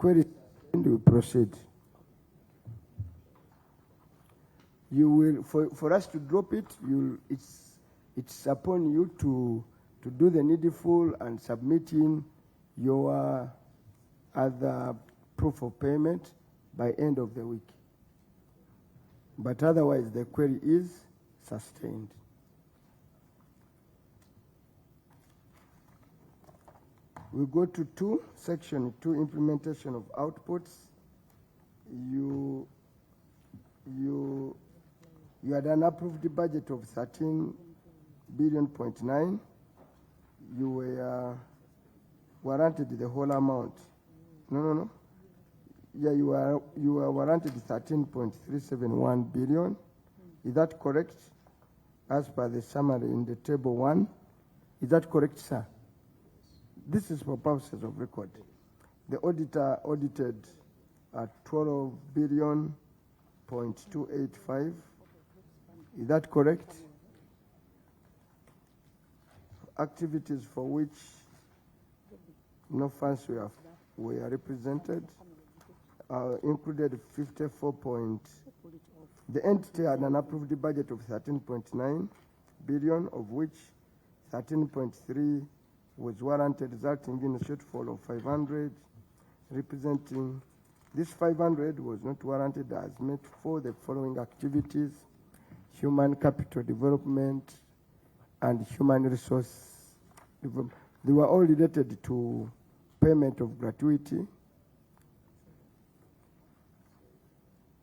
query and we proceed. You will, for us to drop it, it's upon you to do the needful and submitting your other proof of payment by end of the week. But otherwise, the query is sustained. We go to section 2, implementation of outputs. You had an approved budget of 13.9 billion. You were warranted the whole amount. No. Yeah, you are warranted 13.371 billion. Is that correct? As per the summary in the table 1. Is that correct, sir? This is for purposes of record. The auditor audited at 12 billion .285. Is that correct? Activities for which no funds were represented included 54 point. The entity had an approved budget of 13.9 billion, of which 13.3 was warranted, resulting in a shortfall of 500, representing this 500 was not warranted as met for the following activities: human capital development and human resource development. They were all related to payment of gratuity,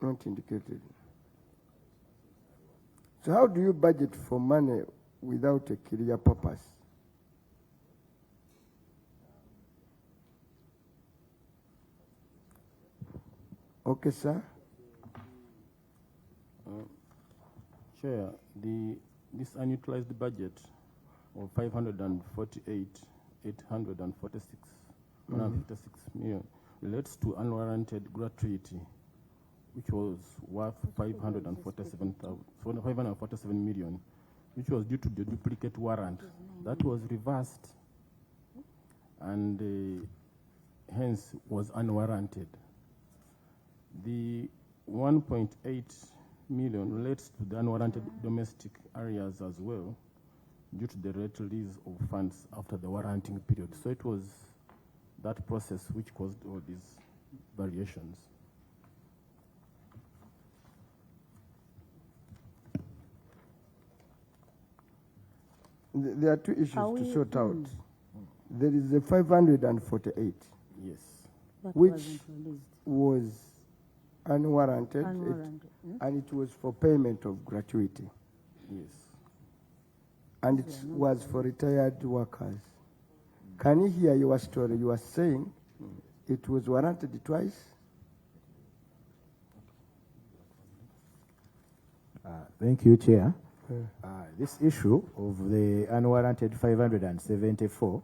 not indicated. So how do you budget for money without a clear purpose? Okay, sir. Chair, this unutilized budget of 548,846 million relates to unwarranted gratuity, which was worth 547 million, which was due to the duplicate warrant. That was reversed and hence was unwarranted. The 1.8 million relates to the unwarranted domestic areas as well, due to the late release of funds after the warranting period. So it was that process which caused all these variations. There are two issues to sort out. There is the 548, Yes. which was unwarranted, and it was for payment of gratuity. Yes. And it was for retired workers. Can you hear your story? You are saying it was warranted twice? Thank you, Chair. This issue of the unwarranted 574,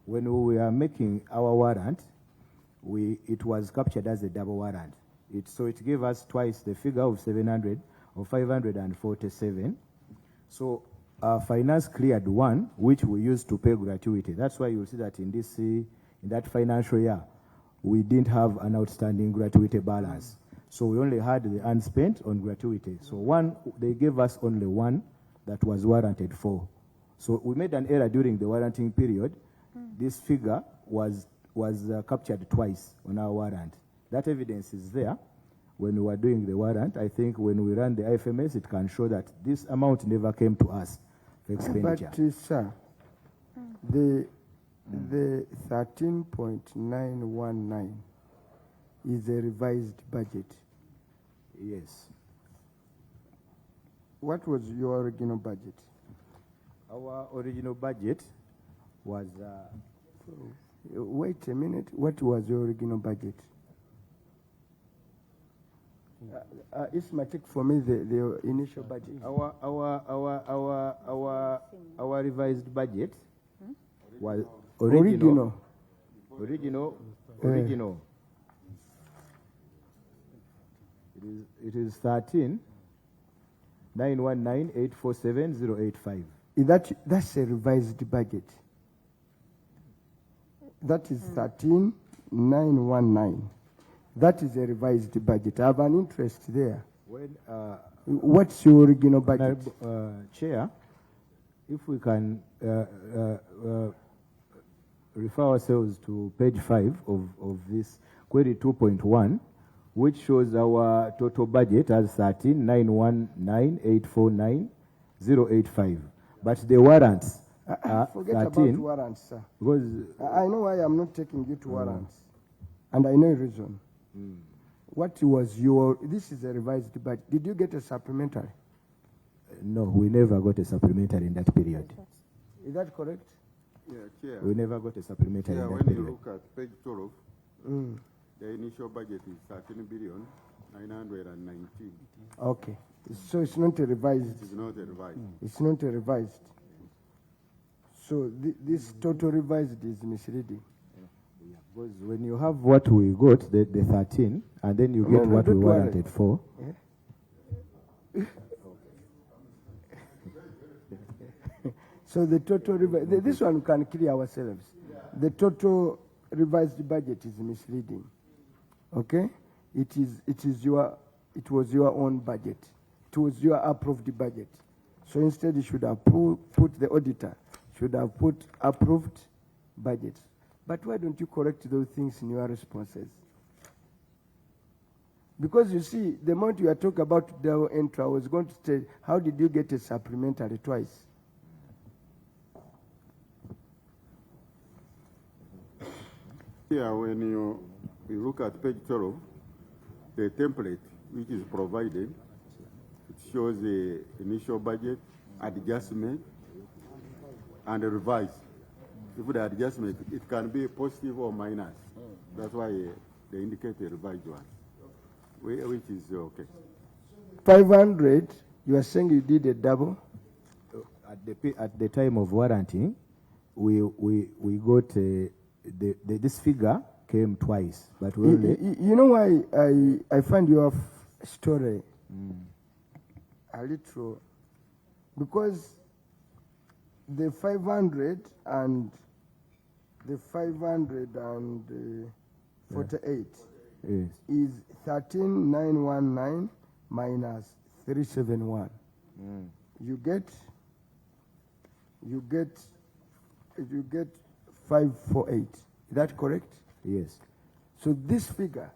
when we were making our warrant, it was captured as a double warrant. So it gave us twice the figure of 700 or 547. So finance cleared one, which we used to pay gratuity. That's why you'll see that in that financial year, we didn't have an outstanding gratuity balance. So we only had the unspent on gratuity. So they gave us only one that was warranted for. So we made an error during the warranting period. This figure was captured twice on our warrant. That evidence is there when we were doing the warrant. I think when we ran the IFMS, it can show that this amount never came to us for expenditure. But, sir, the 13.919 is a revised budget. Yes. What was your original budget? Our original budget was... wait a minute. What was your original budget? Isma, take for me the initial budget. Our revised budget was Original. It is 13,919,847,085. That's a revised budget. That is 13 919. That is a revised budget. I have an interest there. When, What's your original budget? Chair, if we can refer ourselves to page 5 of this query 2.1, which shows our total budget as 13,919,849,085. But the warrants are Forget 13. about warrants, sir. Because I know why I'm not taking you to warrants. And I know a reason. What was your, this is a revised budget. Did you get a supplementary? no, we never got a supplementary in that period. Is that correct? Yeah, Chair. We never got a supplementary Yeah, in that when you period. look at page 12, the initial budget is 13,919,000,000. Okay. So it's not a revised. It is not a revised. It's not a revised. So this total revised is misleading. Because when you have what we got, the 13, and then you No, get no, what we don't worry. warranted for. So the total revised, this one we can clear ourselves. The total revised budget is misleading. Okay? It was your own budget. It was your approved budget. So instead you should have put the auditor, should have put approved budget. But why don't you correct those things in your responses? Because you see, the moment you are talking about the entry, I was going to say, how did you get a supplementary twice? Here, when you look at page 12, the template which is provided, it shows the initial budget, adjustment, and a revise. If the adjustment, it can be positive or minus. That's why they indicate a revised one, which is okay. 500, you are saying you did a double? At the time of warranting, we got this figure came twice, but we only You know why I find your story a little, because the 500 and the 548 yes. is 13,919 minus 371. You get 548. Is that correct? Yes. So this figure,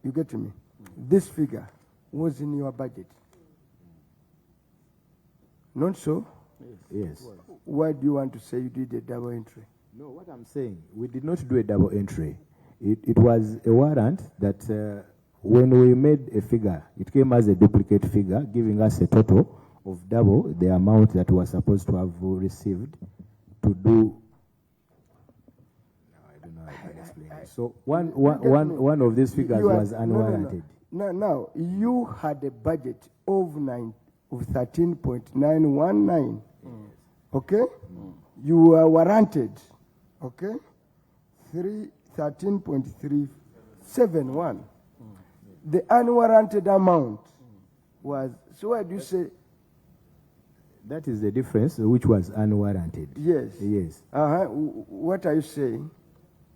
you get me? This figure was in your budget. Not so? Yes. Why do you want to say you did a double entry? No, what I'm saying, we did not do a double entry. It was a warrant that when we made a figure, it came as a duplicate figure, giving us a total of double the amount that we were supposed to have received to do. No, I don't know how to explain it. So one of these figures was unwarranted. No, you had a budget of 13.919. Okay? You were warranted. Okay? 13.371. The unwarranted amount was, so why do you say? That is the difference, which was unwarranted. Yes. Yes. What are you saying?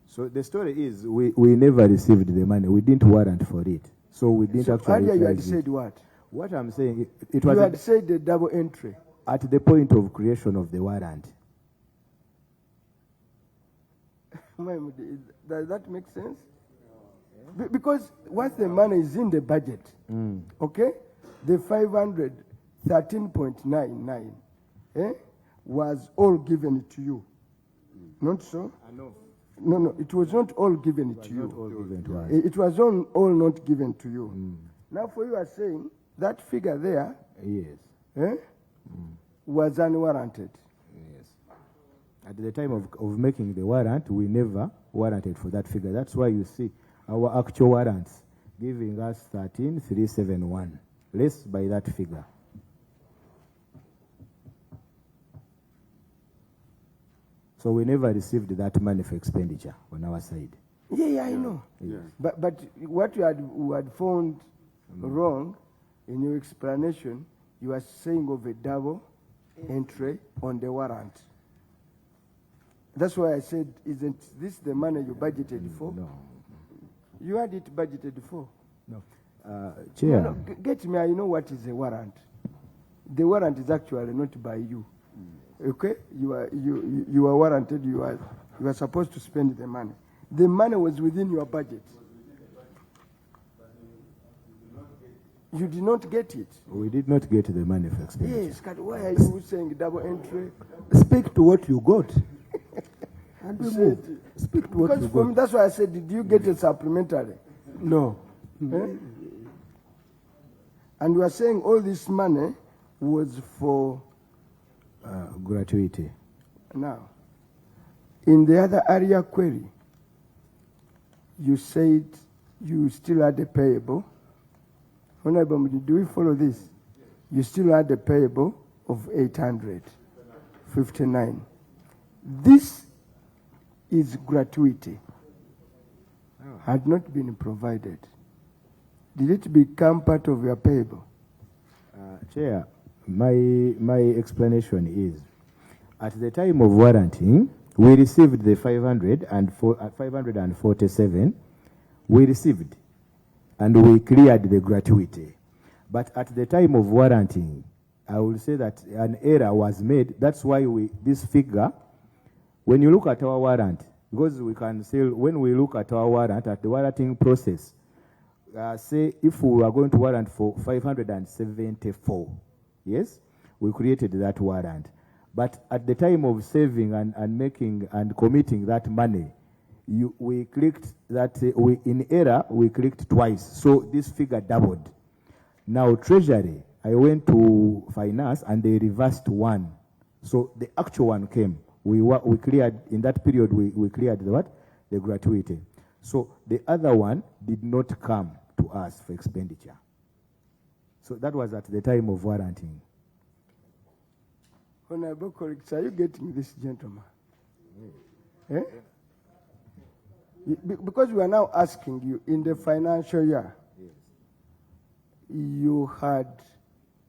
So the story is we never received the money. We didn't warrant for it. So we didn't actually Earlier you had price it. said what? What I'm saying, it You was had said the double entry. at the point of creation of the warrant. Does that make sense? Because once the money is in the budget, okay, the 513.99 was all given to you. Not so? No, it was not all given to you. Not all given to us. It was all not given to you. Now, for you are saying that figure there Yes. was unwarranted. Yes. At the time of making the warrant, we never warranted for that figure. That's why you see our actual warrants giving us 13,371, less by that figure. So we never received that money for expenditure on our side. Yeah, I know. Yes. But what you had found wrong in your explanation, you are saying of a double entry on the warrant. That's why I said, isn't this the money you budgeted for? No. You had it budgeted for. No. Chair. No, get me, I know what is a warrant. The warrant is actually not by you. Okay? You are warranted, you are supposed to spend the money. The money was within your budget. You did not get it. We did not get the money for expenditure. Yes, but why are you saying double entry? Speak to what you got. And we Said- move. Speak to what Because you for me, got. that's why I said, did you get a supplementary? No. Eh? And you are saying all this money was for Gratuity. now. In the other area query, you said you still had a payable. Honorable, do we follow this? You still had a payable of 859. This is gratuity. Had not been provided. Did it become part of your payable? Chair, my explanation is, at the time of warranting, we received the 547. We received, and we cleared the gratuity. But at the time of warranting, I will say that an error was made. That's why this figure, when you look at our warrant, because we can say, when we look at our warrant, at the warranting process, say if we are going to warrant for 574, yes, we created that warrant. But at the time of saving and making and committing that money, we clicked that, in error, we clicked twice. So this figure doubled. Now, Treasury, I went to Finance and they reversed one. So the actual one came. We cleared, in that period, we cleared the what? The gratuity. So the other one did not come to us for expenditure. So that was at the time of warranting. Honorable colleagues, are you getting this, gentleman? Eh? Because we are now asking you, in the financial year, you had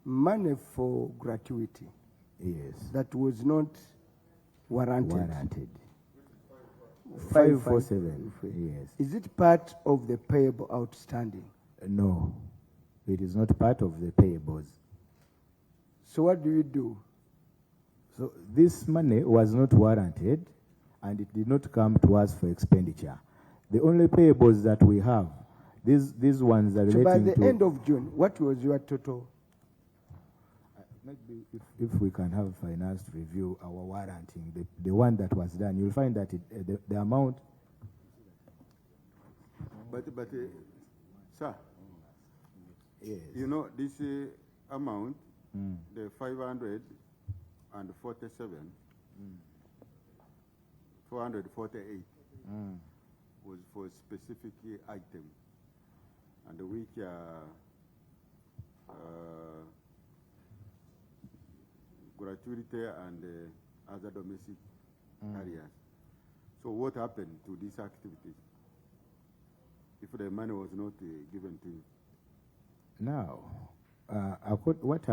money for gratuity Yes. that was not warranted. Warranted. 547. 547. Yes. Is it part of the payable outstanding? No, it is not part of the payables. So what do you do? So this money was not warranted, and it did not come to us for expenditure. The only payables that we have, these ones are So relating by the to. end of June, what was your total? Maybe if we can have finance to review our warranting, the one that was done, you'll find that the amount. But sir, Yes. you know, this amount, the 547, 448, was for a specific item, and which gratuity and other domestic areas. So what happened to these activities if the money was not given to you? Now, the relate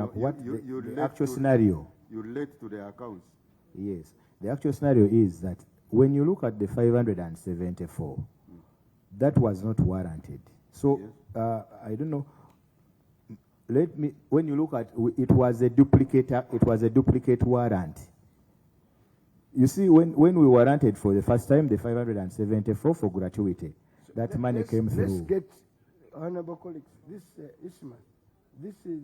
actual to- scenario? You relate to the accounts. Yes. The actual scenario is that when you look at the 574, that was not warranted. So, I don't know. When you look at, it was a duplicate warrant. You see, when we warranted for the first time, the 574 for gratuity, that money came through. Let's get, honorable colleagues, this, Isma, this is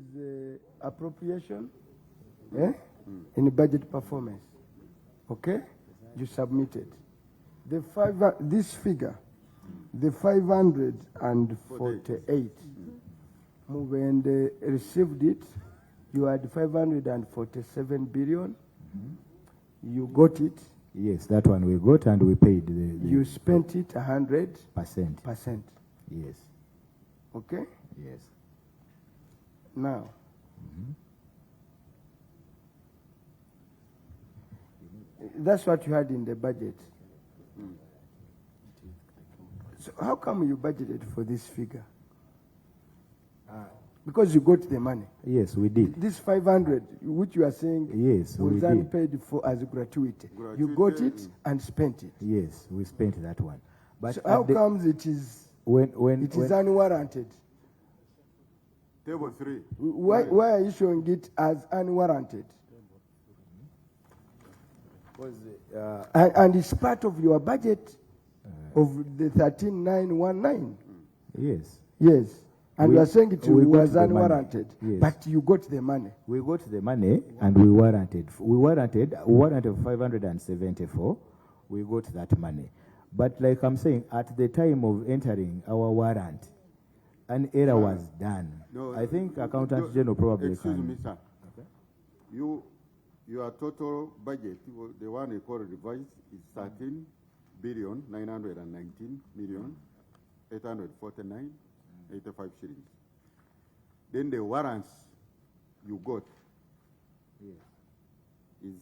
appropriation in budget performance. Okay? You submitted. This figure, the 548, when they received it, you had 547 billion. You got it. Yes, that one we got and we paid the You spent it 100%. percent. Yes, Okay? yes. Now, that's what you had in the budget. So how come you budgeted for this figure? Because you got the money. Yes, we did. This 500, which you are saying Yes, we was did. unpaid for as a gratuity. You got it Gratuity. and spent it. Yes, we spent that one. But So at how the- comes it is when unwarranted? Table 3. Why are you showing it as unwarranted? And it's part of your budget of the 13,919. yes, Yes. And We- you are saying it we got was the money. unwarranted. Yes. But you got the money. we got the money and we warranted 574. We got that money. But like I'm saying, at the time of entering our warrant, an error was done. No, I think no, Accountant no, General probably excuse can. me, sir. Your total budget, the one you call revised, is 13,919,849.85 shillings. Then the warrants you got is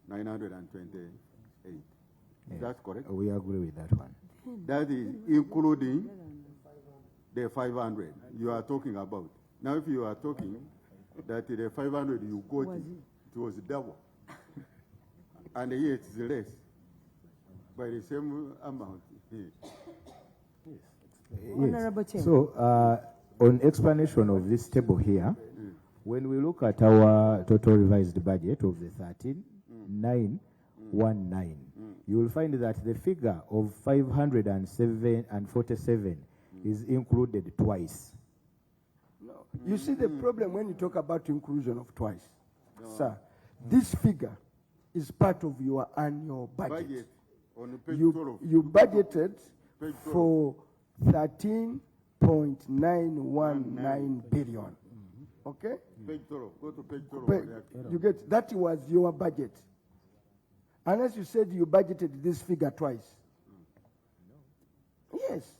13,371,2,928. Is that correct? We agree with that one. That is including the 500 you are talking about. Now, if you are talking that the 500 you got, it was double. And here it's less by the same amount. Honorable Chair. So, on explanation of this table here, when we look at our total revised budget of the 13,919, you will find that the figure of 547 is included twice. No. You see the problem when you talk about inclusion of twice. Sir, this figure is part of your annual budget. Budget on page 12. You budgeted Page 12. for 13.919 billion. Okay? Page 12. Go to page 12. But you get that was your budget. Unless you said you budgeted this figure twice. Yes.